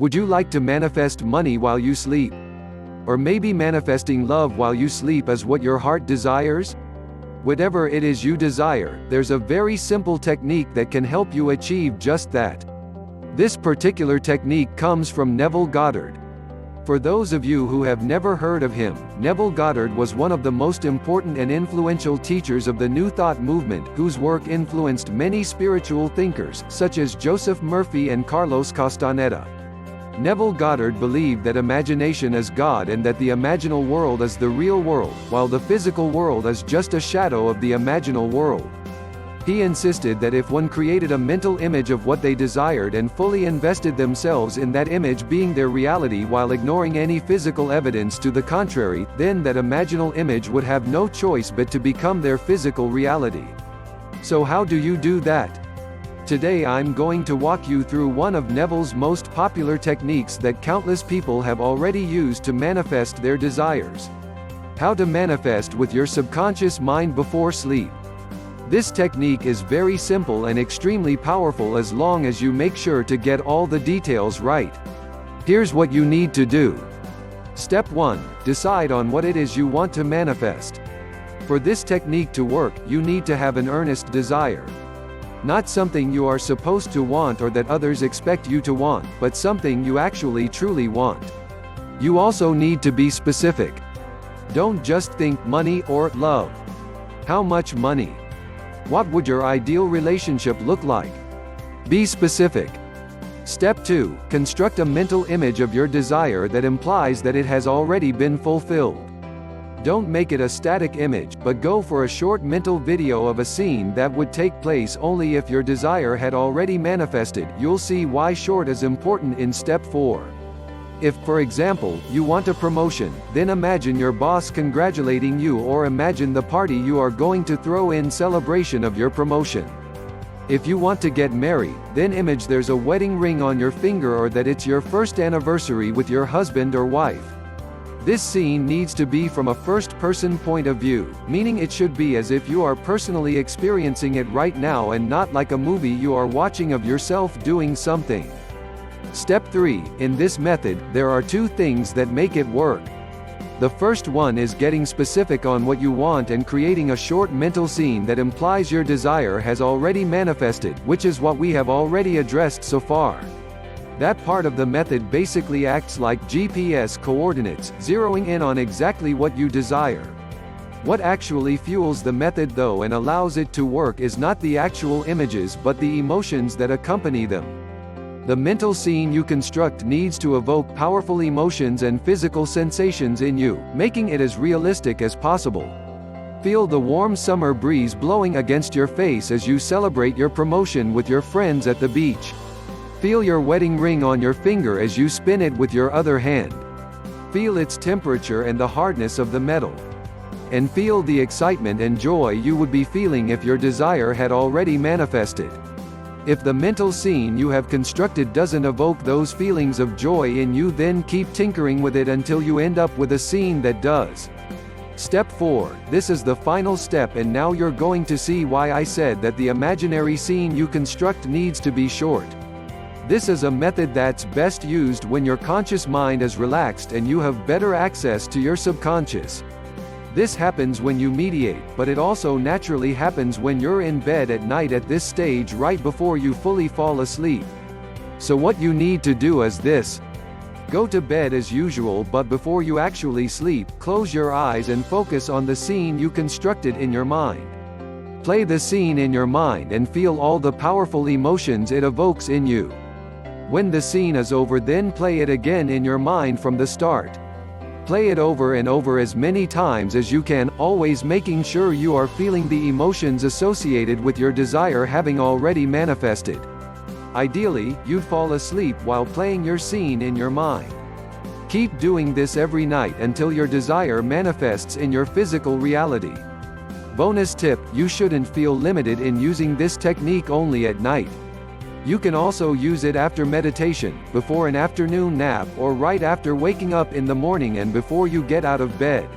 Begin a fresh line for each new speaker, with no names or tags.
Would you like to manifest money while you sleep? Or maybe manifesting love while you sleep is what your heart desires? Whatever it is you desire, there's a very simple technique that can help you achieve just that. This particular technique comes from Neville Goddard. For those of you who have never heard of him, Neville Goddard was one of the most important and influential teachers of the New Thought movement, whose work influenced many spiritual thinkers, such as Joseph Murphy and Carlos Castaneda. Neville Goddard believed that imagination is God and that the imaginal world is the real world, while the physical world is just a shadow of the imaginal world. He insisted that if one created a mental image of what they desired and fully invested themselves in that image being their reality while ignoring any physical evidence to the contrary, then that imaginal image would have no choice but to become their physical reality. So how do you do that? Today I'm going to walk you through one of Neville's most popular techniques that countless people have already used to manifest their desires. How to manifest with your subconscious mind before sleep. This technique is very simple and extremely powerful as long as you make sure to get all the details right. Here's what you need to do. Step 1. Decide on what it is you want to manifest. For this technique to work, you need to have an earnest desire. Not something you are supposed to want or that others expect you to want, but something you actually truly want. You also need to be specific. Don't just think money or love. How much money? What would your ideal relationship look like? Be specific. Step 2. Construct a mental image of your desire that implies that it has already been fulfilled. Don't make it a static image, but go for a short mental video of a scene that would take place only if your desire had already manifested. You'll see why short is important in step 4. If, for example, you want a promotion, then imagine your boss congratulating you or imagine the party you are going to throw in celebration of your promotion. If you want to get married, then image there's a wedding ring on your finger or that it's your first anniversary with your husband or wife. This scene needs to be from a first-person point of view, meaning it should be as if you are personally experiencing it right now and not like a movie you are watching of yourself doing something. Step 3. In this method, there are 2 things that make it work. The first one is getting specific on what you want and creating a short mental scene that implies your desire has already manifested, which is what we have already addressed so far. That part of the method basically acts like GPS coordinates, zeroing in on exactly what you desire. What actually fuels the method though and allows it to work is not the actual images but the emotions that accompany them. The mental scene you construct needs to evoke powerful emotions and physical sensations in you, making it as realistic as possible. Feel the warm summer breeze blowing against your face as you celebrate your promotion with your friends at the beach. Feel your wedding ring on your finger as you spin it with your other hand. Feel its temperature and the hardness of the metal. And feel the excitement and joy you would be feeling if your desire had already manifested. If the mental scene you have constructed doesn't evoke those feelings of joy in you, then keep tinkering with it until you end up with a scene that does. Step 4. This is the final step, and now you're going to see why I said that the imaginary scene you construct needs to be short. This is a method that's best used when your conscious mind is relaxed and you have better access to your subconscious. This happens when you meditate, but it also naturally happens when you're in bed at night at this stage right before you fully fall asleep. So what you need to do is this. Go to bed as usual, but before you actually sleep, close your eyes and focus on the scene you constructed in your mind. Play the scene in your mind and feel all the powerful emotions it evokes in you. When the scene is over, then play it again in your mind from the start. Play it over and over as many times as you can, always making sure you are feeling the emotions associated with your desire having already manifested. Ideally, you'd fall asleep while playing your scene in your mind. Keep doing this every night until your desire manifests in your physical reality. Bonus tip: you shouldn't feel limited in using this technique only at night. You can also use it after meditation, before an afternoon nap, or right after waking up in the morning and before you get out of bed.